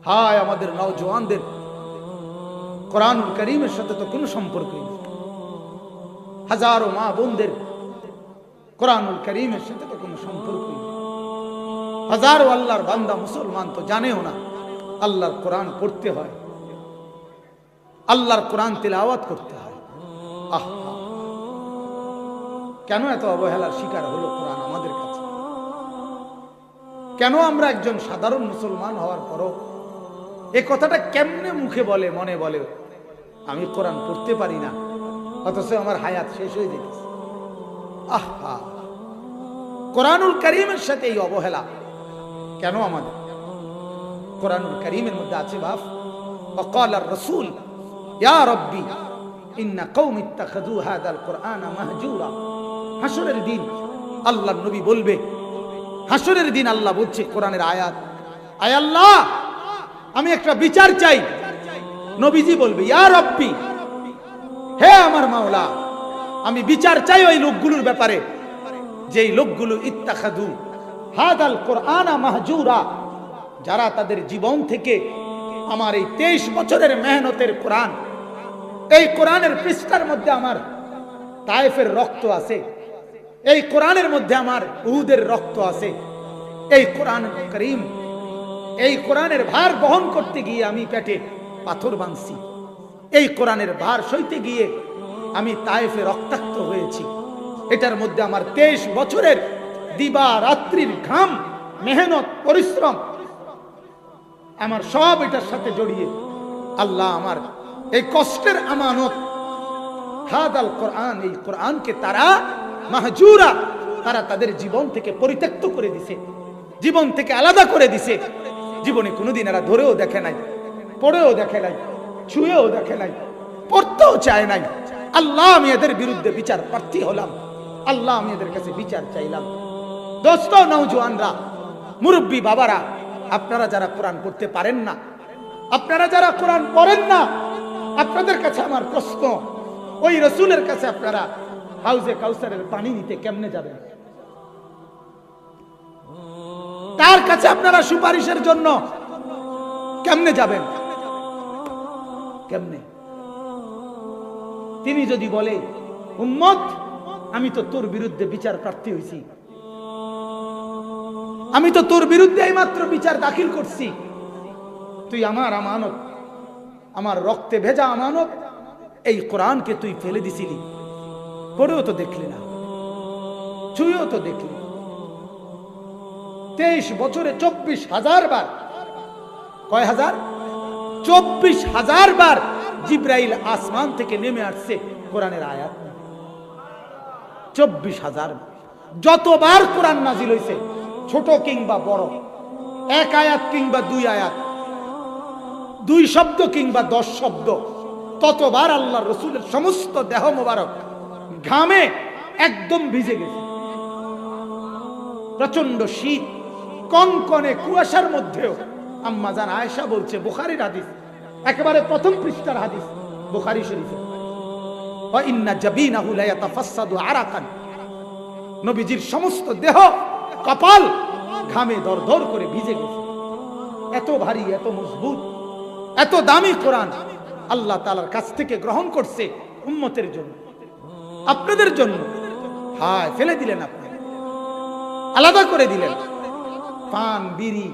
হায় আমাদের নওজওয়ানদের কোরআনুল কারীমের সাথে তো কোনো সম্পর্কই নেই। হাজারো মা বোনদের কোরআনুল কারীমের সাথে তো কোনো সম্পর্কই নেই। হাজারো আল্লাহর বান্দা মুসলমান তো জানেও না আল্লাহর কোরআন পড়তে হয়, আল্লাহর কোরআন তিলাওয়াত করতে হয়। আহা, কেন এত অবহেলার শিকার হলো কোরআন আমাদের কাছে? কেন আমরা একজন সাধারণ মুসলমান হওয়ার পরও এই কথাটা কেমনে মুখে বলে, মনে বলে আমি কোরআন পড়তে পারি না, অথচ আমার হায়াত শেষ হয়ে যেতেছে। আহা, কোরআনুল কারীমের সাথে এই অবহেলা কেন আমাদের? কোরআনুল কারীমের মধ্যে আছে বাপ, وقال الرسول يا ربي ان قوم اتخذوا هذا القرآن مهجورا। হাসরের দিন আল্লাহর নবী বলবে, হাসরের দিন আল্লাহ বলছে কোরআনের আয়াত, আয় আল্লাহ আমি একটা বিচার চাই। নবীজি বলবে ইয়া রব্বি, হে আমার মাওলা আমি বিচার চাই ওই লোকগুলোর ব্যাপারে যেই লোকগুলো ইত্তাখাযু হাদাল কোরআনা মাহজুরা, যারা তাদের জীবন থেকে আমার এই 23 বছরের মেহনতের কোরআন, এই কোরআনের পৃষ্ঠার মধ্যে আমার তায়েফের রক্ত আছে, এই কোরআনের মধ্যে আমার উহুদের রক্ত আছে, এই কোরআন কারীম, এই কোরআনের ভার বহন করতে গিয়ে আমি পেটে পাথর বাঁধছি, এই কোরআনের ভার সইতে গিয়ে আমি তায়েফে রক্তাক্ত হয়েছি, এটার মধ্যে আমার 23 বছরের দিবা রাত্রির ঘাম, মেহনত, পরিশ্রম আমার সব এটার সাথে জড়িয়ে আল্লাহ আমার এই কষ্টের আমানত হাদাল কোরআন, এই কোরআনকে তারা মাহজুরা, তারা তাদের জীবন থেকে পরিত্যক্ত করে দিছে, জীবন থেকে আলাদা করে দিছে। জীবনে কোনোদিন এরা ধরেও দেখে নাই, পড়েও দেখে নাই, ছুঁয়েও দেখে নাই, পড়তেও চায় নাই। আল্লাহ আমি এদের বিরুদ্ধে বিচার প্রার্থী হলাম, আল্লাহ আমি এদের কাছে বিচার চাইলাম। দোস্ত, নওজওয়ানরা, মুরব্বী বাবারা, আপনারা যারা কোরআন পড়তে পারেন না, আপনারা যারা কোরআন পড়েন না, আপনাদের কাছে আমার প্রশ্ন, ওই রাসূলের কাছে আপনারা হাউজে কাউসারের পানি নিতে কেমনে যাবেন? তার কাছে আপনারা সুপারিশের জন্য কেমনে যাবেন? কেমনে? তিনি যদি বলে উম্মত আমি তো তোর বিরুদ্ধে বিচার প্রার্থী হইছি, আমি তো তোর বিরুদ্ধে এইমাত্র বিচার দাখিল করছি, তুই আমার আমানত, আমার রক্তে ভেজা আমানত এই কোরআনকে তুই ফেলে দিছিলি, পড়েও তো দেখলি না, ছুঁয়েও তো দেখলি। 23 বছরে 24,000 বার, কয় হাজার? 24,000 বার জিব্রাইল আসমান থেকে নেমে আসছে কোরআনের আয়াত। 24,000 যতবার কোরআন নাজিল হয়েছে, ছোট কিংবা বড়, এক আয়াত কিংবা 2 আয়াত, 2 শব্দ কিংবা 10 শব্দ, ততবার আল্লাহর রাসূলের সমস্ত দেহ মোবারক ঘামে একদম ভিজে গেছে। প্রচন্ড শীত, কনকনে কুয়াশার মধ্যেও আম্মা জান আয়েশা বলছে, বুখারীর হাদিস, একেবারে প্রথম পৃষ্ঠার হাদিস বুখারী শরীফে, ওয়া ইন্না জাবিনাহু লা ইয়াতাফাসসাদু আরাকান, নবীজির সমস্ত দেহ, কপাল ঘামে দরদর করে ভিজে গেছে। এত ভারী, এত মজবুত, এত দামি কোরআন আল্লাহ তাআলার কাছ থেকে গ্রহণ করছে উম্মতের জন্য, আপনাদের জন্য। হায়, ফেলে দিলেন আপনি, আলাদা করে দিলেন। পান, বিড়ি,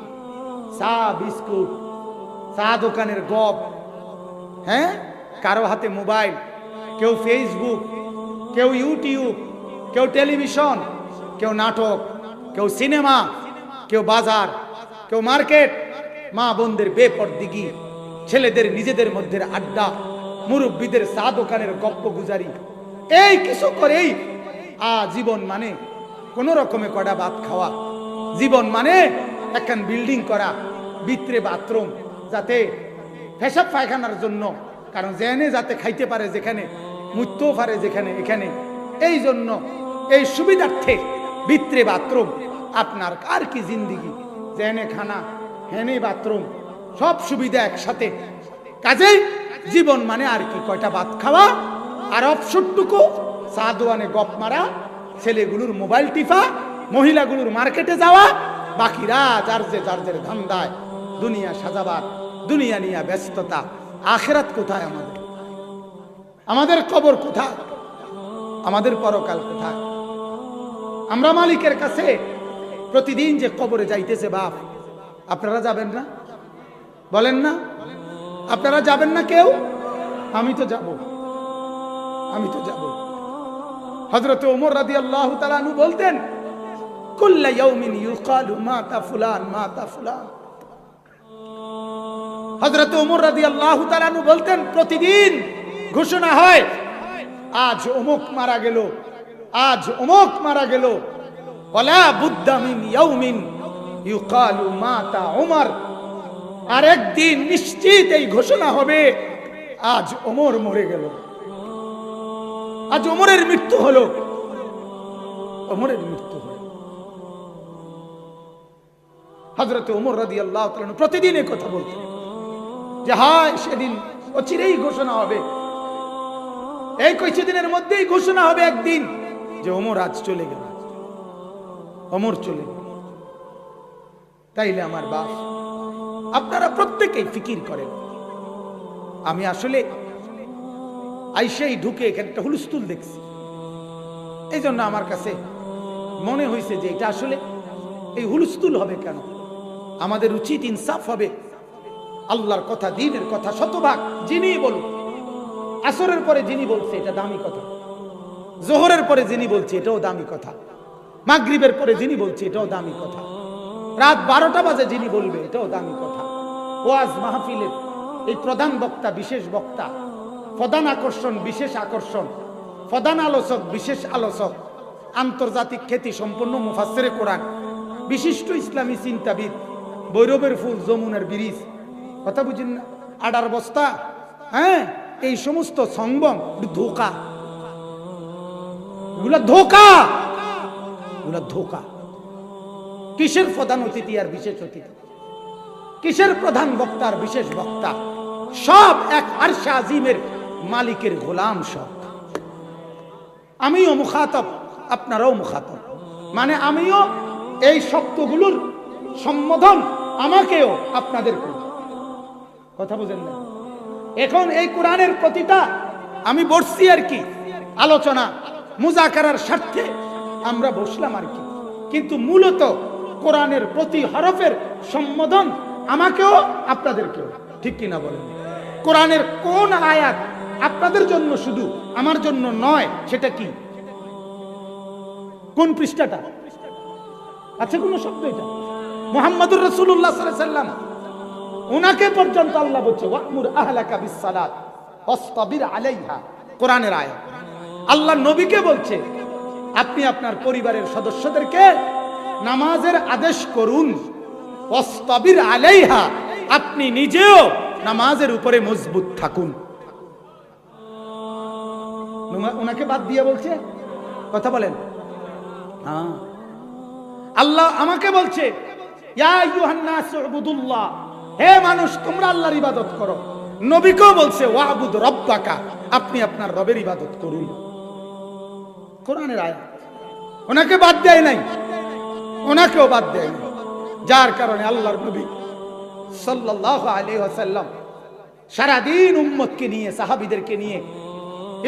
চা, বিস্কুট, চা দোকানের গপ, হ্যাঁ, কারো হাতে মোবাইল, কেউ ফেসবুক, কেউ ইউটিউব, কেউ টেলিভিশন, কেউ নাটক, কেউ সিনেমা, কেউ বাজার, কেউ মার্কেট, মা বোনদের বেপরদিগি, ছেলেদের নিজেদের মধ্যে আড্ডা, মুরব্বীদের চা দোকানের গপ্প গুজারি, এই কিছু করেই জীবন মানে কোন রকমে কড়া ভাত খাওয়া, জীবন মানে একখান বিল্ডিং করা, ভিতরে বাথরুম, যাতে পেশাব পায়খানার জন্য, কারণ যেখানে যাতে খাইতে পারে, যেখানে মুততেও পারে, যেখানে এখানে, এই জন্য এই সুবিধার্থে ভিতরে বাথরুম। আপনার আর কি জিন্দিগি, যেখানে খানা হেনে বাথরুম, সব সুবিধা একসাথে। কাজেই জীবন মানে আর কি, কয়টা ভাত খাওয়া, আর অবসরটুকু চা দোয়ানে গপ মারা, ছেলেগুলোর মোবাইল টিপা, মহিলাগুলোর মার্কেটে যাওয়া, বাকিরা যার যে ধান্দায় দুনিয়া সাজাবার, দুনিয়া নিয়ে ব্যস্ততা। আখিরাত কোথায় আমাদের? আমাদের কবর কোথায়? আমাদের পরকাল কোথায়? আমরা মালিকের কাছে প্রতিদিন যে কবরে যাইতেছে বাপ, আপনারা যাবেন না? বলেন না, আপনারা যাবেন না কেউ? আমি তো যাব, আমি তো যাব। হযরত ওমর রাদিয়াল্লাহু তাআলা আনহু বলতেন, কুল্লা ইয়াউমিন ইউকালু মাতা ফুলান মাতা ফুলান। হযরত ওমর রাদিয়াল্লাহু তাআলা আনহু বলতেন, প্রতিদিন ঘোষণা হয় আজ অমুক মারা গেল, আজ অমুক মারা গেল। ওয়ালা বুদ্দা মিন ইয়াউমিন ইউকালু মাতা ওমর। আর একদিন নিশ্চিত এই ঘোষণা হবে আজ ওমর মরে গেল, আজ ওমরের মৃত্যু হলো, ওমরের মৃত্যু হলো। হযরত ওমর রাদিয়াল্লাহু তাআলা প্রতিদিন এই কথা বলতেন যে হায় সেদিন অচিরেই ঘোষণা হবে, এই কিছুদিনের মধ্যেই ঘোষণা হবে একদিন যে ওমর আজ চলে গেল, ওমর চলে গেল। তাইলে আমার বাপ, আপনারা প্রত্যেকেই ফিকির করেন। আমি আসলে আইসেই ঢুকে এখানে একটা হুলস্থুল দেখছি, এই জন্য আমার কাছে মনে হয়েছে যে এটা আসলে এই হুলস্থুল হবে কেন? আমাদের উচিত ইনসাফ হবে। আল্লাহর কথা, দ্বীনের কথা শতভাগ যিনি বলুন, আসরের পরে যিনি বলছে এটা দামি কথা, জোহরের পরে যিনি বলছে এটাও দামি কথা, মাগরিবের পরে যিনি বলছে এটাও দামি কথা, রাত 12টা বাজে যিনি বলবে এটাও দামি কথা। ওয়াজ মাহফিলের এই প্রধান বক্তা, বিশেষ বক্তা, প্রধান আকর্ষণ, বিশেষ আকর্ষণ, প্রধান আলোচক, বিশেষ আলোচক, আন্তর্জাতিক খ্যাতি সম্পন্ন মুফাসসিরে কোরআন, বিশিষ্ট ইসলামী চিন্তাবিদ, বৈরবের ফুল, যমুনার ব্রিজ, কথা বুঝেন না? আডার বস্তা, হ্যাঁ, এই সমস্ত সংবম ধোকা, এগুলা ধোকা, এগুলা ধোকা। কিসের প্রধান অতিথি আর বিশেষ অতিথি? কিসের প্রধান বক্তা আর বিশেষ বক্তা? সব এক আরশে আজিমের মালিকের গোলাম সব। আমিও মুখাতব, আপনারাও মুখাতব, মানে আমিও এই শব্দগুলোর সম্বোধন আমাকেও আপনাদেরকে, কথা বুঝেন না? এখন এই কোরআনের প্রতিটা আমি বসছি আর কি, আলোচনা মুজাকারার স্বার্থে আমরা বসলাম আর কি, কিন্তু মূলত কোরআনের প্রতি হরফের সম্বোধন আমাকেও আপনাদেরকেও, ঠিক কিনা বলেন? কোরআনের কোন আয়াত আপনাদের জন্য শুধু, আমার জন্য নয়, সেটা কি? কোন পৃষ্ঠাটা আছে? কোন শব্দ? এটা মুহাম্মদুর রাসূলুল্লাহ সাল্লাল্লাহু আলাইহি ওয়াসাল্লাম, উনাকে পর্যন্ত আল্লাহ বলছে ওয়া'মুর আহলাকা বিস-সালাত ওয়াসতাবির আলাইহা, কোরআনের আয়াত। আল্লাহ নবীকে বলছে আপনি আপনার পরিবারের সদস্যদেরকে নামাজের আদেশ করুন, ওয়াসতাবির আলাইহা, আপনি নিজেও নামাজের উপরে মজবুত থাকুন। উনাকে বাদ দিয়ে বলছে, কথা বলেন। হ্যাঁ, আল্লাহ আমাকে বলছে ইয়া আইয়ুহান নাস উবুদুল্লাহ, হে মানুষ তোমরা আল্লাহর ইবাদত করো। নবীকেও বলছে ওয়াবুদ রব্বাকা, আপনি আপনার রবের ইবাদত করুন। কোরআনের আয়াত, ওনাকে বাদ দেয় নাই, ওনাকেও বাদ দেয় নাই। যার কারণে আল্লাহর নবী সাল্লাল্লাহু আলাইহি ওয়াসাল্লাম সারাদিন উম্মতকে নিয়ে, সাহাবীদেরকে নিয়ে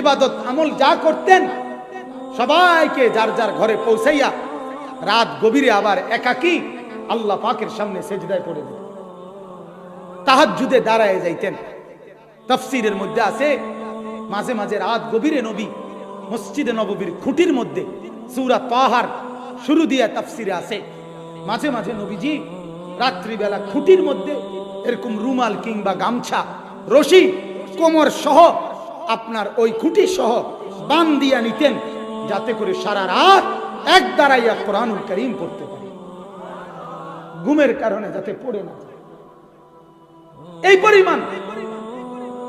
ইবাদত আমল যা করতেন, সবাইকে যার যার ঘরে পৌঁছাইয়া রাত গভীরে আবার একাকী আল্লাহ পাকের সামনে সেজদায় পড়ে দিতেন, তাহাজ্জুদে দাঁড়ায় যাইতেন। তাফসীরের মধ্যে আছে মাঝে মাঝে রাত গভীরে নবী মসজিদে নববীর খুঁটির মধ্যে, সূরা তাহার শুরু দিয়ে তাফসীরে আছে, মাঝে মাঝে নবীজি রাত্রিবেলা খুঁটির মধ্যে এরকম রুমাল কিংবা গামছা, রশি কোমর সহ, আপনার ওই খুঁটি সহ বান দিয়া নিতেন, যাতে করে সারা রাত এক দাঁড়াইয়া কোরআনুল কারীম পড়তে পারে, ঘুমের কারণে যাতে পড়ে না। এই পরিমাণ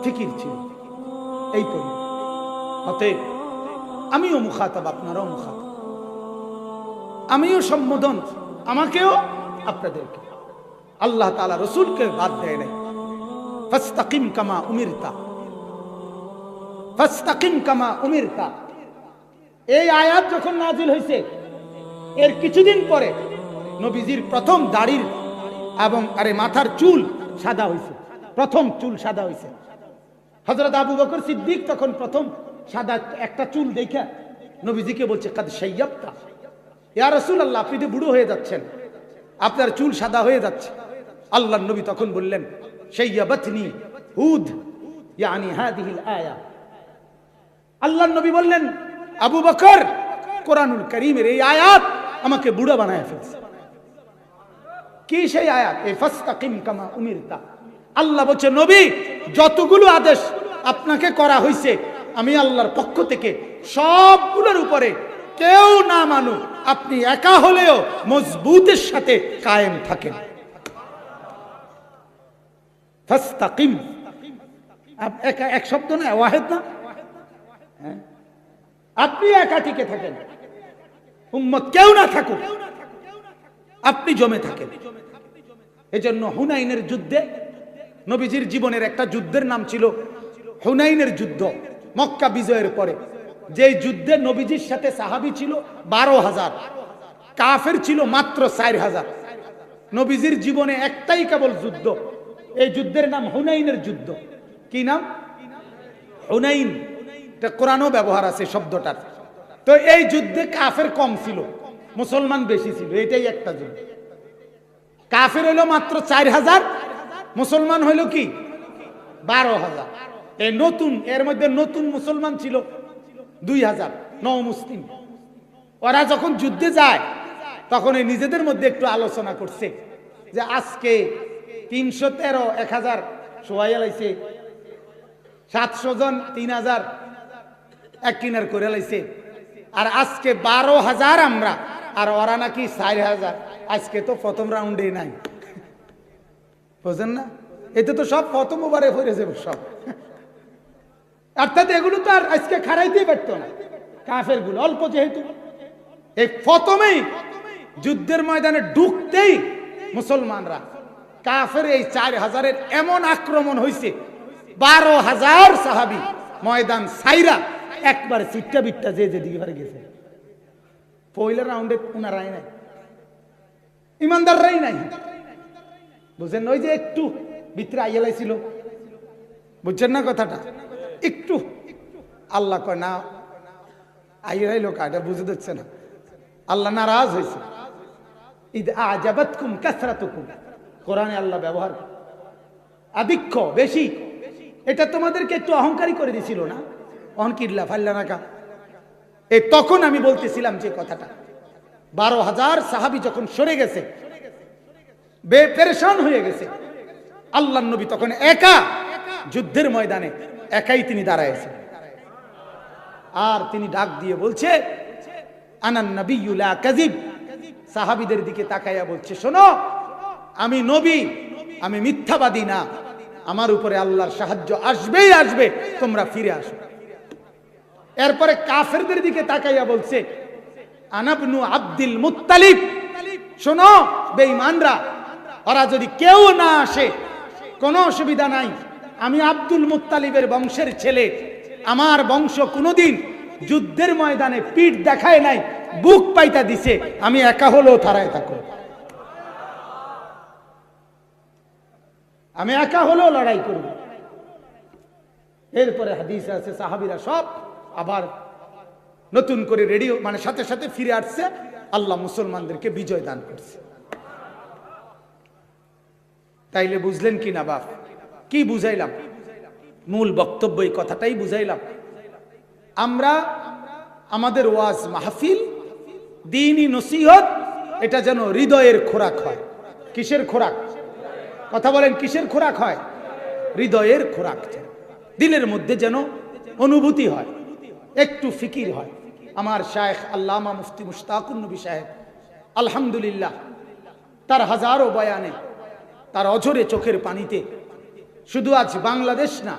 ফিকির ছিল, এই পরিমাণ। অতএব আমিও মুখাতাব, আপনারাও মুখাতাব, আমিও সম্বোধন, আমাকেও আপনাদেরকে। আল্লাহ তাআলা রাসূলকে বাদ দেয় নাই। ফাস্তাকিম কামা উমিরতা, ফাস্তাকিম কামা উমিরতা, এই আয়াত যখন নাজিল হয়েছে এর কিছুদিন পরে নবীজির প্রথম দাড়ির এবং আরে মাথার চুল সাদা হয়েছে, প্রথম চুল সাদা হয়েছে। হযরত আবু বকর সিদ্দিক তখন প্রথম সাদা একটা চুল দেখা নবীজিকে বলছে, কাদ শাইয়াবতা ইয়া রাসূলুল্লাহ, আপনি তো বুড়ো হয়ে যাচ্ছেন, আপনার চুল সাদা হয়ে যাচ্ছে। আল্লাহর নবী তখন বললেন, শাইয়াবাতনি হুদ ইয়ানি হাদিহিল আয়া। আল্লাহর নবী বললেন, আবু বকর, কোরআনুল কারীমের এই আয়াত আমাকে বুড়া বানায় ফেলছে। কি সেই আয়াত? এই ফাসতাকিম কামা উমিরতা। আল্লাহ বলছে, নবী, যতগুলো আদেশ আপনাকে করা হয়েছে আমি আল্লাহর পক্ষ থেকে সবগুলোর উপরে কেউ না মানুক, আপনি একা হলেও মজবুতের সাথে কায়েম থাকেন। ফাসতাকিম এক শব্দ না, ওয়াহিদ না, আপনি একা টিকে থাকেন, উম্মত কেউ না থাকুক, আপনি জমে থাকেন। এজন্য হুনাইনের যুদ্ধে, নবীজির জীবনের একটা যুদ্ধের নাম ছিল হুনাইনের যুদ্ধ। মক্কা বিজয়ের পরে যে যুদ্ধে নবীজির সাথে সাহাবী ছিল 12,000, কাফের ছিল মাত্র 4,000। নবীজির জীবনে একটাই কেবল যুদ্ধ, এই যুদ্ধের নাম হুনাইনের যুদ্ধ। কি নাম? হুনাইন। এটা কোরআনও ব্যবহার আছে শব্দটার। তো এই যুদ্ধে কাফের কম ছিল, মুসলমান বেশি ছিল, এটাই একটা যুদ্ধ। কাফের হইল মাত্র 4,000, মুসলমান হইল কি 12,000। এই নতুন, এর মধ্যে নতুন মুসলমান ছিল 2,000 নও মুসলিম। ওরা যখন যুদ্ধে যায় তখন এই নিজেদের মধ্যে একটু আলোচনা করছে যে আজকে 313 1000 সোয়াইয়া লাইছে, 700 জন 3000 এক কিনার করে লাইছে, আর আজকে 12,000 আমরা, আর ওরা নাকি 4,000। আজকে তো প্রথম রাউন্ডে নাই, বুঝেন না? এতে তো সব প্রথম ওভারে হয়ে যাবে সব। অর্থাৎ এগুলো তো আর আজকে খারাইতেই পারতো না কাফের গুলো, অল্প যেহেতু। এই প্রথমেই যুদ্ধের ময়দানে ঢুকতেই মুসলমানরা কাফের এই 4,000-এর এমন আক্রমণ হয়েছে, 12,000 সাহাবী ময়দান সাইরা একবার চিট্টা বিট্টা যে যেদিকে পারে গেছে। পয়লা রাউন্ডে উনারাই নাই, ইমানদাররাই নাই, বুঝেন? ওই যে একটু ভিতরে আইয়ালাই ছিল, বুঝছেন না কথাটা? একটু আল্লাহ কয় না, আইয়াই লোক এটা বুঝে দিচ্ছে না, আল্লাহ নারাজ হয়েছে। ইদ আজাবাতকুম কাসরাতুকুম, কোরআনে আল্লাহ ব্যবহার আধিক্য বেশি, এটা তোমাদেরকে একটু অহংকারী করে দিছিল না? অহংকিল্লা ফাল্লা নাকা। এই তখন আমি বলতেছিলাম যে কথাটা, 12,000 সাহাবী যখন সরে গেছে, বেপেরেশান হয়ে গেছে, আল্লাহর নবী তখন একা যুদ্ধের ময়দানে একাই তিনি দাঁড়াইছেন। আর তিনি ডাক দিয়ে বলছে, আনান নাবিয়্যু লা কাযিব। সাহাবীদের দিকে তাকাইয়া বলছে, শোনো, আমি নবী, আমি মিথ্যাবাদী না, আমার উপরে আল্লাহর সাহায্য আসবেই আসবে, তোমরা ফিরে আসো। এরপরে কাফেরদের দিকে তাকাইয়া বলছে, আনা ইবনু আব্দুল মুত্তালিব। শোনো বেঈমানরা, ওরা যদি কেউ না আসে কোনো অসুবিধা নাই, আমি আব্দুল মুত্তালিবের বংশের ছেলে, আমার বংশ কোনোদিন যুদ্ধের ময়দানে পিঠ দেখায় নাই, বুক পাইতা দিছে, আমি একা হলেও থারায় থাকো, আমি একা হলেও লড়াই করব। এরপরে হাদিস আছে সাহাবীরা সব আবার নতুন করে রেডিও, মানে সাথে সাথে ফিরে আসছে, আল্লাহ মুসলমানদেরকে বিজয় দান করছে। তাইলে বুঝলেন কি না বাপ? কি বুঝাইলাম? মূল বক্তব্য এই কথাটাই বুঝাইলাম। আমরা আমাদের ওয়াজ মাহফিল, দ্বীনি নসিহত, এটা যেন হৃদয়ের খোরাক হয়। কিসের খোরাক? কথা বলেন, কিসের খোরাক হয়? হৃদয়ের খোরাক, দিলের মধ্যে যেন অনুভূতি হয়, একটু ফিকির হয়। আমার শায়েখ আল্লামা মুফতি মুশতাকুন নবী সাহেব, আলহামদুলিল্লাহ, তার হাজারো বয়ানে, তার অঝরে চোখের পানিতে, শুধু আজ বাংলাদেশ না,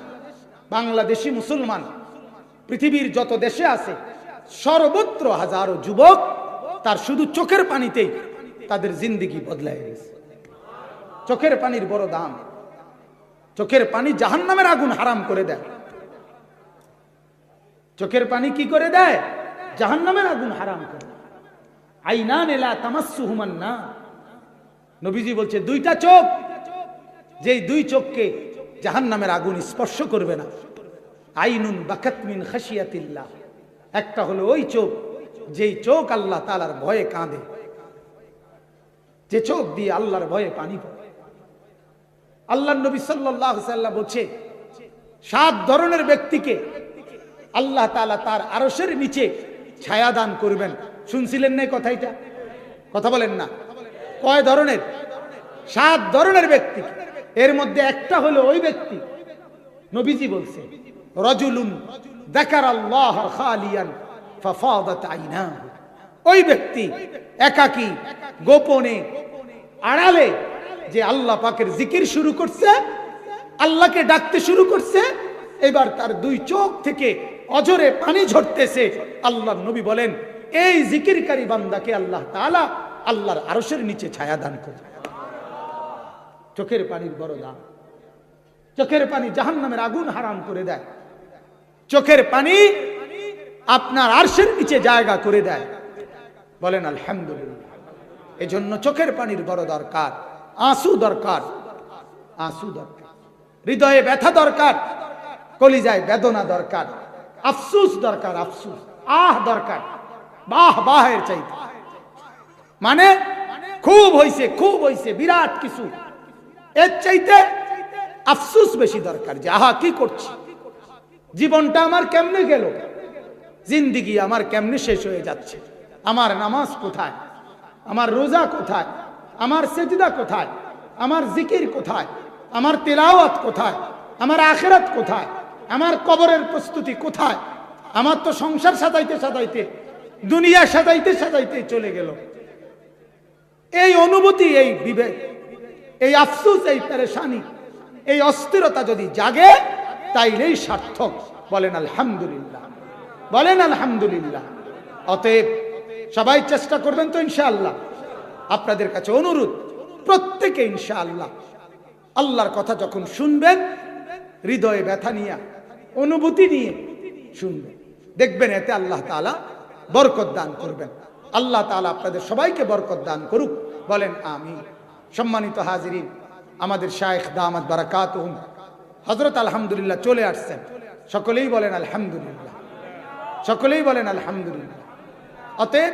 বাংলাদেশি মুসলমান পৃথিবীর যত দেশে আছে সর্বত্র হাজারো যুবক তার শুধু চোখের পানিতেই তাদের জিন্দেগি বদলায় গেছে। চোখের পানির বড় দাম। চোখের পানি জাহান্নামের আগুন হারাম করে দেয়। চোখের পানি কি করে দেয়? জাহান্নামের আগুন হারাম করে। আইনান লা তামাসসুহুমান নার, নবীজি বলছে দুইটা চোখ, যেই দুই চোখকে জাহান্নামের আগুন স্পর্শ করবে না। আইনুন বাকাত মিন খাশিয়াতিল্লাহ, একটা হলো ওই চোখ যেই চোখ আল্লাহ তাআলার ভয়ে কাঁদে, যে চোখ দিয়ে আল্লাহর ভয়ে পানি পড়ে। আল্লাহর নবী সাল্লাল্লাহু আলাইহি ওয়াসাল্লাম বলছে 7 ধরনের ব্যক্তিকে আল্লাহ তাআলা তার আরশের নিচে ছায়া দান করবেন। শুনছিলেন না কথা? এটা কথা বলেন না। কয় ধরনের? 7 ধরনের ব্যক্তি। এর মধ্যে একটা হলো ওই ব্যক্তি, নবীজি বলছে রাজুলুন যাকারাল্লাহ খালিয়ান ফাফাদাত আইনাহু, ওই ব্যক্তি একাকী গোপনে আড়ালে যে আল্লাহ পাকের জিকির শুরু করছে, আল্লাহকে ডাকতে শুরু করছে, এবার তার দুই চোখ থেকে অজরে পানি ঝরতেছে। আল্লাহর নবী বলেন এই জিকিরকারী বান্দাকে আল্লাহ তাআলা আল্লাহর আরশের নিচে ছায়া দান করবে। চোখের পানির বড় দাম। চোখের পানি জাহান্নামের আগুন হারাম করে দেয়। চোখের পানি আপনার আরশের নিচে জায়গা করে দেয়। বলেন আলহামদুলিল্লাহ। এজন্য চোখের পানির বড় দরকার, আঁসু দরকার, আঁসু দরকার, হৃদয়ে ব্যথা দরকার, কলিজায় বেদনা দরকার, আফসুস দরকার, আফসুস আহ দরকার, বাহ বাহের চাইতে, মানে খুব হইছে, খুব হইছে, বিরাট কিছু, এর চাইতে আফসুস বেশি দরকার যে আহা কি করছি, জীবনটা আমার কেমনে গেল, জিন্দিগি আমার কেমনে শেষ হয়ে যাচ্ছে, আমার নামাজ কোথায়, আমার রোজা কোথায়, আমার সেজদা কোথায়, আমার জিকির কোথায়, আমার তিলাওয়াত কোথায়, আমার আখিরাত কোথায়, আমার কবরের প্রস্তুতি কোথায়, আমার তো সংসার সাজাইতে সাজাইতে, দুনিয়া সাজাইতে সাজাইতে চলে গেল। এই অনুভূতি, এই বিবেক, এই আফসোস, এই পেরেশানি, এই অস্থিরতা যদি জাগে তাইলেই সার্থক। বলেন আলহামদুলিল্লাহ, বলেন আলহামদুলিল্লাহ। অতএব সবাই চেষ্টা করবেন তো ইনশাআল্লাহ। আপনাদের কাছে অনুরোধ, প্রত্যেকে ইনশাআল্লাহ আল্লাহর কথা যখন শুনবেন হৃদয়ে ব্যথা নিয়ে, অনুভূতি নিয়ে শুনবেন, দেখবেন এতে আল্লাহ তাআলা বরকত দান করবেন। আল্লাহ তাআলা আপনাদের সবাইকে বরকত দান করুক। বলেন আমিন। সম্মানিত হাজিরিন, আমাদের শায়েখ দামাত বারাকাতুহুম হযরত আলহামদুলিল্লাহ চলে আসছেন। সকলেই বলেন আলহামদুলিল্লাহ, সকলেই বলেন আলহামদুলিল্লাহ। অতএব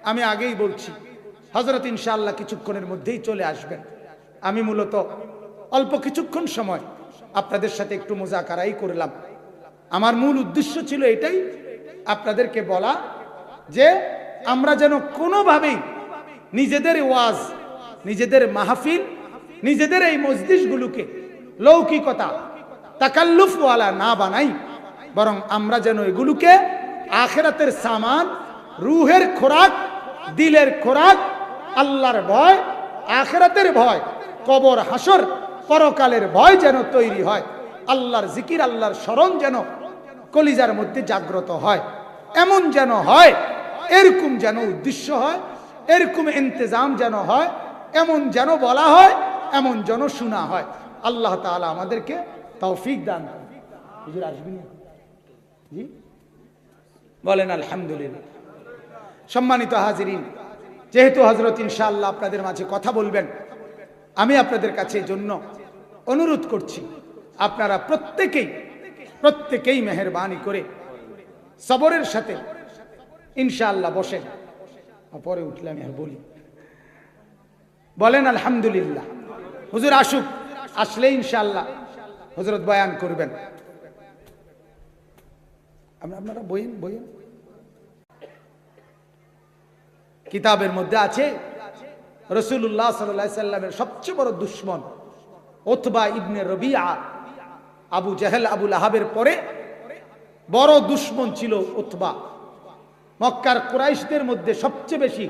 আমি আগেই বলছি, হযরত ইনশাআল্লাহ কিছুক্ষণের মধ্যেই চলে আসবেন। আমি মূলত অল্প কিছুক্ষণ সময় আপনাদের সাথে একটু মুজাকারাই করলাম। আমার মূল উদ্দেশ্য ছিল এটাই, আপনাদেরকে বলা যে আমরা যেন কোনোভাবেই নিজেদের ওয়াজ, নিজেদের মাহফিল, নিজেদের এই মজলিসগুলোকে লৌকিকতা, তাকাল্লুফওয়ালা না বানাই, বরং আমরা যেন এগুলোকে আখিরাতের সামান, রুহের খোরাক, দিলের খোরাক, আল্লাহর ভয়, আখিরাতের ভয়, কবর হাসর, পরকালের ভয় যেন তৈরি হয়, আল্লাহর জিকির, আল্লাহর স্মরণ যেন কলিজার মধ্যে জাগ্রত হয়, এমন যেন হয়, এরকম যেন উদ্দেশ্য হয়, এরকম ইন্তজাম যেন হয়, এমন যেন বলা হয়, এমন যেন শোনা হয়। আল্লাহ তাআলা আমাদেরকে তৌফিক দান করুন। হুজুর আসবেন? জি, বলেন আলহামদুলিল্লাহ। সম্মানিত হাজিরিন, যেহেতু হযরত ইনশাআল্লাহ আপনাদের মাঝে কথা বলবেন, আমি আপনাদের কাছে জন্য অনুরোধ করছি, আপনারা প্রত্যেকেই মেহেরবানি করে সবরের সাথে ইনশাআল্লাহ বসেন। পরে উঠলে আমি আর বলি, বলেন আলহামদুলিল্লাহ। হুজুর আসুক, আসলে ইনশাআল্লাহ হযরত বয়ান করবেন। আপনারা বইন। কিতাবের মধ্যে আছে রাসূলুল্লাহ সাল্লাল্লাহু আলাইহি সাল্লামের সবচেয়ে বড় দুশমন উতবা ইবনে রবিআ, আবু জাহেল, আবু লাহাবের পরে বড় দুশমন ছিল উতবা। মক্কার কুরাইশদের মধ্যে সবচেয়ে বেশি,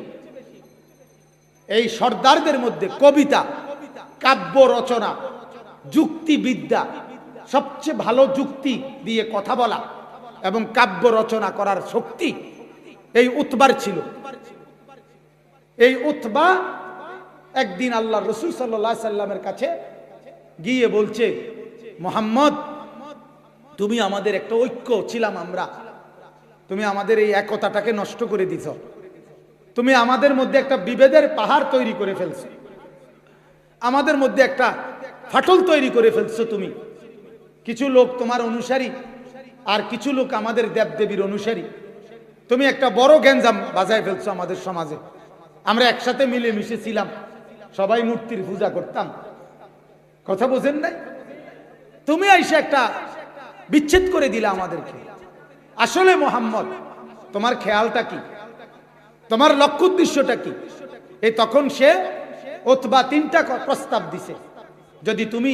এই সর্দারদের মধ্যে কবিতা, কাব্য রচনা, যুক্তিবিদ্যা, সবচেয়ে ভালো যুক্তি দিয়ে কথা বলা এবং কাব্য রচনা করার শক্তি এই উতবার ছিল। এই উতবা একদিন আল্লাহ রাসূল সাল্লাল্লাহু আলাইহি সাল্লামের কাছে গিয়ে বলছে, মুহাম্মদ, তুমি আমাদের একটা ঐক্য ছিলাম আমরা, তুমি আমাদের এই একতাটাকে নষ্ট করে দিছ, তুমি আমাদের মধ্যে একটা বিভেদের পাহাড় তৈরি করে ফেলছো। আমাদের মধ্যে একটা ফাটল তৈরি করে ফেলছো তুমি। কিছু লোক তোমার অনুসারী আর কিছু লোক আমাদের দেবদেবীর অনুসারী। তুমি একটা বড় গ্যাঞ্জাম বাজায় ফেলছো আমাদের সমাজে। আমরা একসাথে মিলে মিশে ছিলাম, সবাই মূর্তির পূজা করতাম, কথা বোঝেন নাই? তুমি আইসা একটা বিচ্ছেদ করে দিলা আমাদেরকে। আসলে মোহাম্মদ তোমার খেয়ালটা কি, তোমার লক্ষ্য উদ্দেশ্যটা কি? এই তখন সে উতবা 3টা প্রস্তাব দিছে, যদি তুমি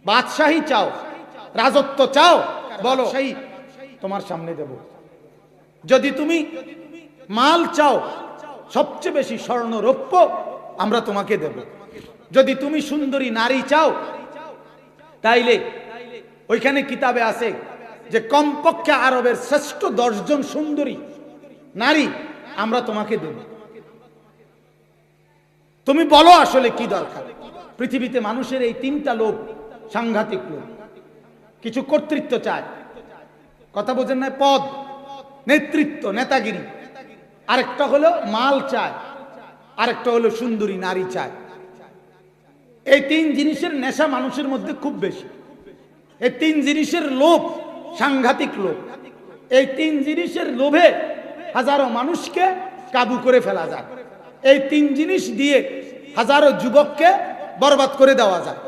বাদশাহী চাও, রাজত্ব চাও, বলো সেই তোমার সামনে দেব। যদি তুমি মাল চাও, সবচেয়ে বেশি স্বর্ণ রৌপ্য আমরা তোমাকে দেব। যদি তুমি সুন্দরী নারী চাও, তাইলে ওইখানে কিতাবে আছে যে কমপক্ষে আরবের শ্রেষ্ঠ 10 জন সুন্দরী নারী আমরা তোমাকে দেব। তুমি বলো আসলে কি দরকার? পৃথিবীতে মানুষের এই 3টা লোভ সাংঘাতিক লোভ। কিছু কর্তৃত্ব চায়, কথা বোঝেন না? পদ, নেতৃত্ব, নেতাগিরি। আরেকটা হলো মাল চায়, আরেকটা হলো সুন্দরী নারী চায়। এই 3 জিনিসের নেশা মানুষের মধ্যে খুব বেশি। এই 3 জিনিসের লোভ সাংঘাতিক লোভ। এই 3 জিনিসের লোভে হাজারো মানুষকে কাবু করে ফেলা যায়। এই 3 জিনিস দিয়ে হাজারো যুবককে বরবাদ করে দেওয়া যায়।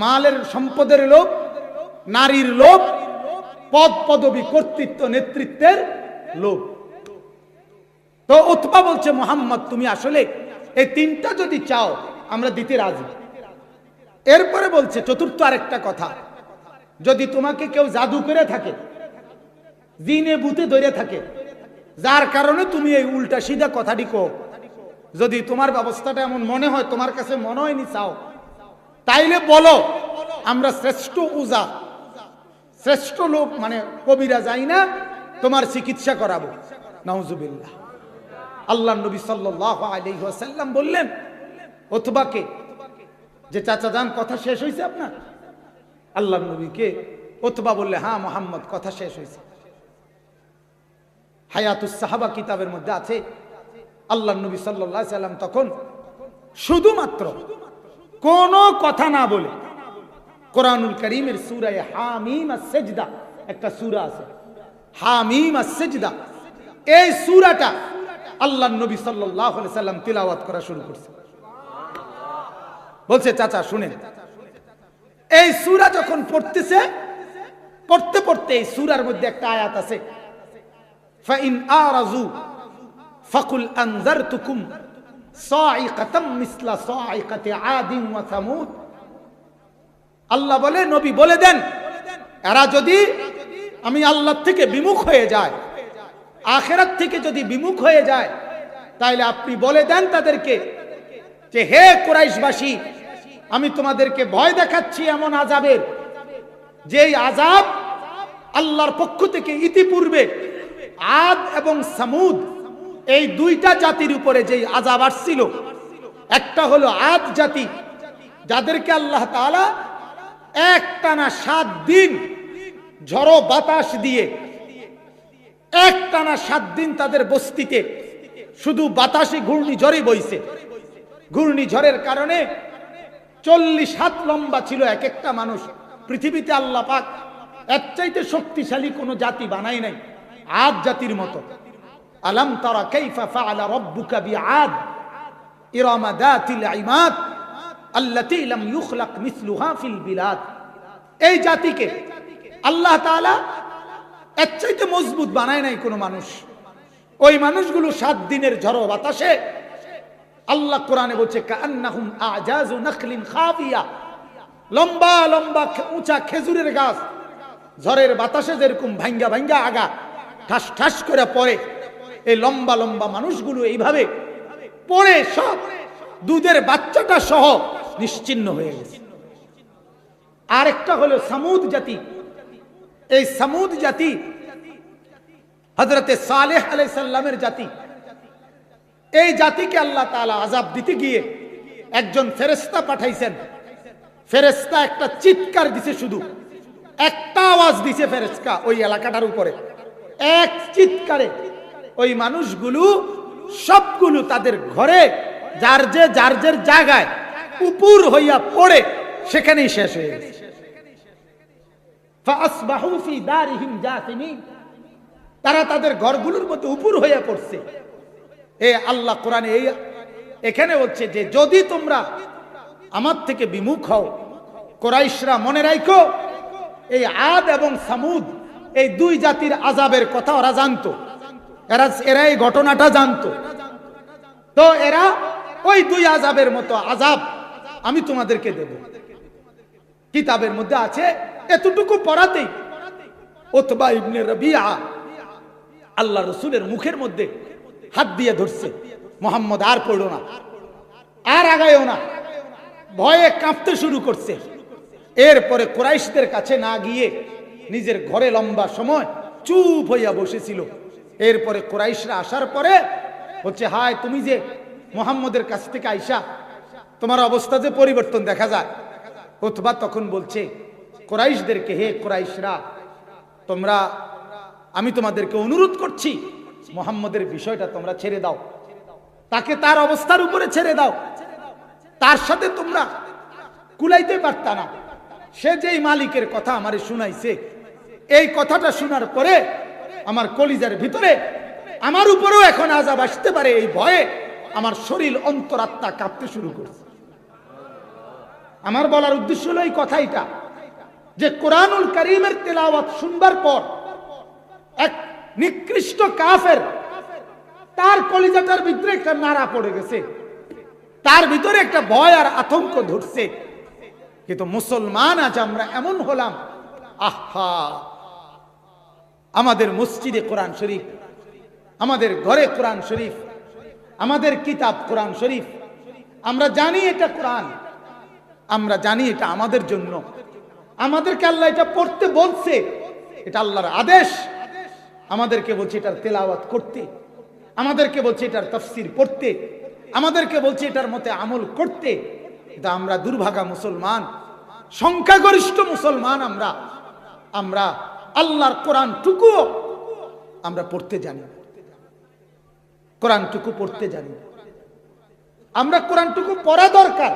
মালের, সম্পদের লোভ, নারীর লোভ, পদ পদবী, কর্তৃত্ব, নেতৃত্বের লোভ। তো উতবা বলছে, মোহাম্মদ তুমি আসলে এই 3টা যদি চাও আমরা দিতে রাজি। এরপরে বলছে চতুর্থ আরেকটা কথা, যদি তোমাকে কেউ জাদু করে থাকে, জিনে ভূতে ধরে থাকে, যার কারণে তুমি এই উল্টা সিধা কথাটি কও, যদি তোমার ব্যবস্থাটা এমন মনে হয়, তোমার কাছে মনে হয়নি চাও, তাইলে বলো আমরা শ্রেষ্ঠ উজা, শ্রেষ্ঠ লোক মানে কবিরা যাই না, তোমার চিকিৎসা করাবো। নাউজুবিল্লাহ। আল্লাহ নবী সাল্লাল্লাহু আলাইহি ওয়াসাল্লাম বললেন উতবাকে যে চাচা যান, কথা শেষ হয়েছে আপনার? আল্লাহ নবীকে উতবা বললে, হ্যাঁ মোহাম্মদ কথা শেষ হয়েছে। হায়াতুস সাহাবা কিতাবের মধ্যে আছে, আল্লাহ নবী সাল্লাল্লাহু আলাইহি সাল্লাম তখন শুধুমাত্র কোনো কথা না বলে কোরআনুল কারীমের সূরা হামিম আস-সাজদা, একটা সূরা আছে হামিম আস-সাজদা, এই সূরাটা আল্লাহ নবী সাল্লাল্লাহু আলাইহি সাল্লাম তিলাওয়াত করা শুরু করছে। বলছে চাচা শুনেন, এই সূরা যখন পড়তেছে, পড়তে পড়তে এই সূরার মধ্যে একটা আয়াত আছে, ফাইন আরাজু ফাকুল আনজারতুকুম সাইকাতাম মিসলা সাইকাতি আদিন ওয়া সামুদ। আল্লাহ বলে, নবী বলে দেন, এরা যদি আমি আল্লাহ থেকে বিমুখ হয়ে যায়, আখিরাত থেকে যদি বিমুখ হয়ে যায়, তাহলে আপনি বলে দেন তাদেরকে যে হে কুরাইশবাসী, আমি তোমাদেরকে ভয় দেখাচ্ছি এমন আযাবের, যেই আযাব আল্লাহর পক্ষ থেকে ইতিপূর্বে আদ এবং সামুদ এই 2টা জাতির উপরে যেই আযাব আসছিল। একটা হলো আদ জাতি, যাদেরকে আল্লাহ তাআলা একটানা 7 দিন ঝড়ো বাতাস দিয়ে, একটানা 7 দিন তাদের বস্তিতে শুধু বাতাসে ঘূর্ণিঝড়ই বইছে। ঘূর্ণিঝড়ের কারণে 40 হাত লম্বা ছিল এক একটা মানুষ। পৃথিবীতে আল্লাহ পাক এর চাইতে শক্তিশালী কোনো জাতি বানায় নাই আদ জাতির মতো। আলাম তারা কাইফা ফাআলা রাব্বুকা বিআদ ইরামা যাতিল ইমাদ আল্লাতী লাম ইউখলাক মিসলুহা ফিল বিলাদ। এই জাতিকে আল্লাহ তাআলা এর চাইতে মজবুত বানায় নাই কোনো মানুষ। ওই মানুষগুলো 7 দিনের ঝড়ো বাতাসে, আল্লাহ কোরআনে বলছে কাআন্নাহুম আজাজু নাখলিন খাবিয়া, লম্বা লম্বা উঁচা খেজুরের গাছ ঝড়ের বাতাসে যেরকম ভাঙ্গা ভাঙ্গা আগা ঠাস ঠাস করে পড়ে, এই লম্বা লম্বা মানুষগুলো এইভাবে পড়ে সব দুধের বাচ্চাটা সহ নিশ্চিহ্ন হয়ে গেছে। আরেকটা হলো সামুদ জাতি। এই সামুদ জাতি হযরতে সালেহ আলাইহিস সালামের জাতি। এই জাতিকে আল্লাহ তাআলা আযাব দিতে গিয়ে একজন ফেরেশতা পাঠাইছেন। ফেরেশতা একটা চিৎকার দিছে, শুধু একটা আওয়াজ দিছে ফেরেশতা ওই এলাকাটার উপরে, এক চিৎকারে ওই মানুষগুলো সবগুলো তাদের ঘরে যার যে জায়গায় উপর হইয়া পড়ে সেখানেই শেষ হয়ে গেছে। ফাসবাহু ফি দারিহিম জাসিমিন, তারা তাদের ঘরগুলোর মধ্যে উপর হইয়া পড়ছে। আল্লাহ কোরআনে এখানে বলছে যে যদি তোমরা আমার থেকে বিমুখ হও, কুরাইশরা মনে রাখো এই আদ এবং সামুদ এই দুই জাতির আযাবের কথা ওরা জানতো, এরা এই ঘটনাটা জানতো। তো এরা ওই দুই আযাবের মতো আযাব আমি তোমাদেরকে দেব। কিতাবের মধ্যে আছে, এতটুকু পড়াতেই উতবা ইবনে রবিয়া আল্লাহ রসুলের মুখের মধ্যে হাত দিয়ে ধরছে, মুহাম্মদ আর পড়ো না, আর আগায়ও না, ভয়ে কাঁপতে শুরু করছে। এরপরে কুরাইশদের কাছে না গিয়ে নিজের ঘরে লম্বা সময় চুপ হইয়া বসেছিল। এরপরে কুরাইশরা আসার পরে বলছে, হায় তুমি যে মুহাম্মদের কাছ থেকে আইসা তোমার অবস্থা যে পরিবর্তন দেখা যায়। উতবা তখন বলছে কুরাইশদেরকে, হে কুরাইশরা, তোমরা, আমি তোমাদেরকে অনুরোধ করছি মুহাম্মদের বিষয়টা তোমরা ছেড়ে দাও, তাকে তার অবস্থার উপরে ছেড়ে দাও। তার সাথে তোমরা কুলাইতে পারতা না। সে যেই মালিকের কথা আমারে শুনাইছে, এই কথাটা শোনার পরে আমার কলিজার ভিতরে আমার উপরেও এখন আযাব আসতে পারে, এই ভয়ে আমার শরীর অন্তরাত্মা কাঁপতে শুরু করছে। আমার বলার উদ্দেশ্য হলো এই কথাইটা যে কোরআনুল কারীমের তেলাওয়াত শুনবার পর এক নিকৃষ্ট কাফের, তার কলিজাটার ভিতরে একটা নাড়া পড়ে গেছে, তার ভিতরে একটা ভয় আর আতঙ্ক ধরছে। কিন্তু মুসলমান আজ আমরা এমন হলাম, আহা, আমাদের মসজিদে কোরআন শরীফ, আমাদের ঘরে কোরআন শরীফ, আমাদের কিতাব কোরআন শরীফ, আমরা জানি এটা কোরআন, আমরা জানি এটা আমাদের জন্য, আমাদেরকে আল্লাহ এটা পড়তে বলছে, এটা আল্লাহর আদেশ। আমাদেরকে বলছে এটার তেলাওয়াত করতে, আমাদেরকে বলছে এটার তাফসীর পড়তে, আমাদেরকে বলছে এটার মতে আমল করতে। কিন্তু আমরা দুর্ভাগা মুসলমান, সংখ্যাগরিষ্ঠ মুসলমান, আমরা আল্লাহর কোরআনটুকু আমরা পড়তে জানি, কোরআনটুকু পড়তে জানি। আমরা কোরআনটুকু পড়া দরকার,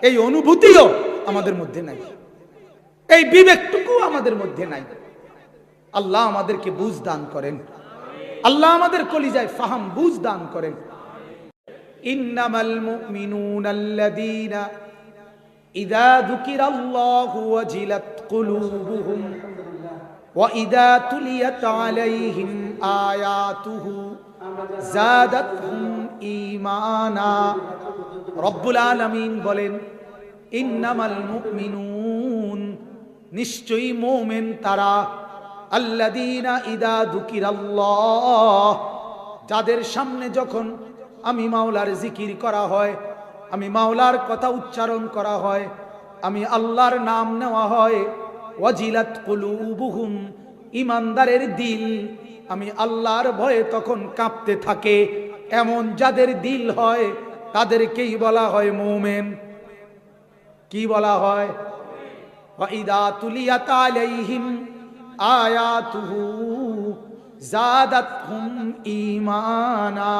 এই অনুভূতিও আমাদের মধ্যে নাই, এই বিবেকটুকু আমাদের মধ্যে নাই। আল্লাহ আমাদেরকে বুঝ দান করেন, আল্লাহ আমাদের কলিজায় ফাহাম বুঝ দান করেন। ইন্নামাল মুমিনুনাল্লাযীনা ইযা যুকিরাল্লাহু ওয়াজিলাত কুলুবুহুম ওয়া ইযা তুলিয়াত আলাইহিম আয়াতুহু যাদাতহুম ঈমানা। রব্বুল আলামিন বলেন, ইন্নামাল মুমিনুন, নিশ্চয়ই মুমিন তারা, আল্লাযীনা ইযা যুকিরাল্লাহ, যাদের সামনে যখন আমি মাওলার জিকির করা হয়, আমি মাওলার কথা উচ্চারণ করা হয়, আমি আল্লাহর নাম নেওয়া হয়, ওয়াজিলাত কুলুবুহুম, ঈমানদারের দিল আমি আল্লাহর ভয়ে তখন কাঁপতে থাকে। এমন যাদের দিল হয় তাদেরকেই বলা হয় মুমিন। কি বলা হয়? ওয়া ইযা তুলিয়াত আলাইহিম আয়াতুহু যাদাতহুম ঈমানা।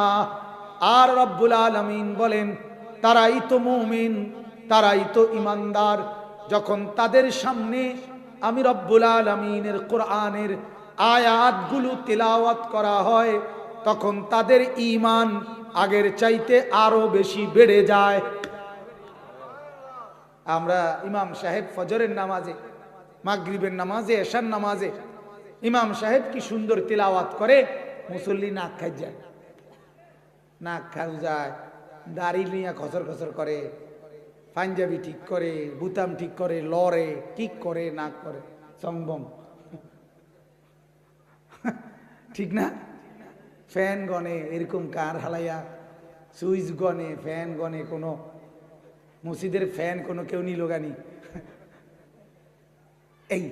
আর রব্বুল আলামিন বলেন, তারাই তো মুমিন, তারাই তো ঈমানদার, যখন তাদের সামনে আমি রব্বুল আলামিনের কোরআনের আয়াতগুলো তিলাওয়াত করা হয়, তখন তাদের ঈমান আগের চাইতে আরো বেশি বেড়ে যায়। আমরা ইমাম সাহেব ফজরের নামাজে, মাগরিবের নামাজে, এশার নামাজে ইমাম সাহেব কি সুন্দর তিলাওয়াত করে, মুসল্লি নাক খাই যায়, নাক খাও যায়, দাড়ি নিয়ে খসর খসর করে, পাঞ্জাবি ঠিক করে, বুতাম ঠিক করে, লড়ে, ঠিক করে, নাক করে, চংবং, ঠিক না? ফ্যান গনে, এরকম কার হালাইয়া, সুইচ গনে, ফ্যান গনে, কোনো মসজিদের ফ্যান কোনো কেউ নিল গানি। এই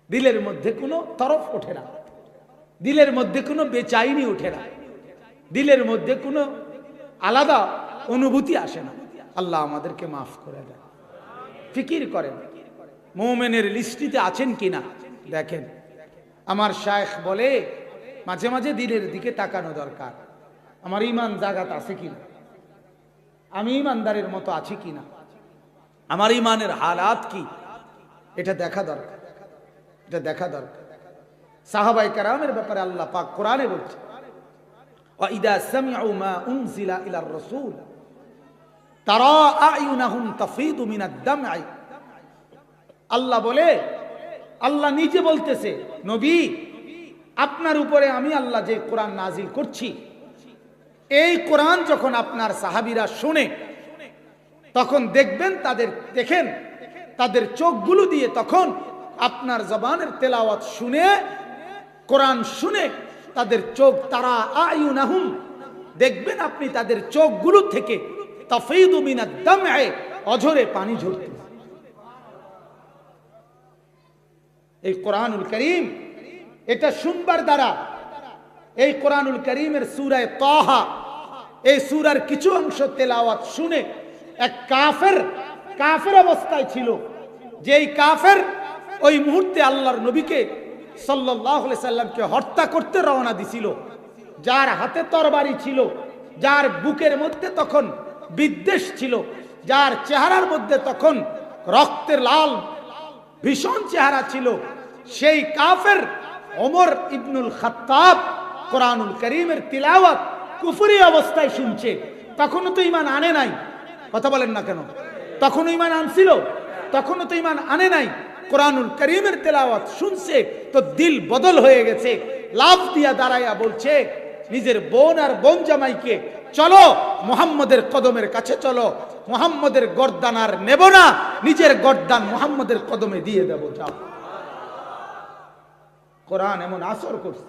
দিলের মধ্যে কোনো তরফ ওঠে না, দিলের মধ্যে কোনো বেচাইনি ওঠে না, দিলের মধ্যে কোনো আলাদা অনুভূতি আসে না। আল্লাহ আমাদেরকে মাফ করে দেয়। ফিকির করেন মুমিনের লিস্টিতে আছেন কিনা দেখেন। আমার শায়েখ বলে মাঝে মাঝে দিলের দিকে তাকানো দরকার, আমার ঈমান জাগাত আছে কিনা। আমি ইমানদারের মতো আছি কিনা, আমার ইমানের হালাত কি, এটা দেখা দরকার, এটা দেখা দরকার। সাহাবায়ে কেরামের ব্যাপারে আল্লাহ পাক কোরআনে বলছে, ওয়া ইদা সামিউ মা উনজিলা ইলার রাসূল তারা আয়ুনাহুম তাফিদু মিনাদ দামঈ। আল্লাহ বলে, আল্লাহ নিজে বলতেছে, নবী আপনার উপরে আমি আল্লাহ যে কোরআন নাজিল করছি, এই কোরআন যখন আপনার সাহাবীরা শুনে, তখন দেখবেন দেখেন তাদের চোখগুলো দিয়ে তখন আপনার জবানের তেলাওয়াত শুনে, কোরআন শুনে তাদের চোখ, তারা আয়ুনাহুম, দেখবেন আপনি তাদের চোখগুলো থেকে তাফিদু মিনাদ দামঈ, অঝরে পানি ঝরতে। এই কোরআনুল কারীম, এটা শুনবার দ্বারা, এই কোরআনুল কারীমের সূরা তাহা, এই সূরার কিছু অংশ তেলাওয়াত শুনে এক কাফের অবস্থায় ছিল, যেই কাফের ওই মুহূর্তে আল্লাহর নবীকে সাল্লাল্লাহু আলাইহি সাল্লামকে হত্যা করতে রওনা দিছিল, যার হাতে তরবারি ছিল, যার বুকের মধ্যে তখন বিদ্বেষ ছিল, যার চেহারার মধ্যে তখন রক্তের লাল ভীষণ চেহারা ছিল, সেই কাফের ওমর ইবনুল খাত্তাব কোরআনুল কারীমের তিলাওয়াত কুফরি অবস্থায় শুনছে। তখনও তো ঈমান আনে নাই, কথা বলেন না কেন? তখনও ঈমান আনছিল? তখনও তো ঈমান আনে নাই। কোরআনুল কারীমের তেলাওয়াত শুনছে তো দিল বদল হয়ে গেছে, লাফ দিয়া দাঁড়াইয়া বলছে নিজের বোন আর বোন জামাইকে, চলো মুহাম্মদের কদমের কাছে চলো, মুহাম্মদের গর্দান আর নেব না, নিজের গর্দান মুহাম্মদের কদমে দিয়ে দেব, যাও। কোরআন এমন আসর করছে।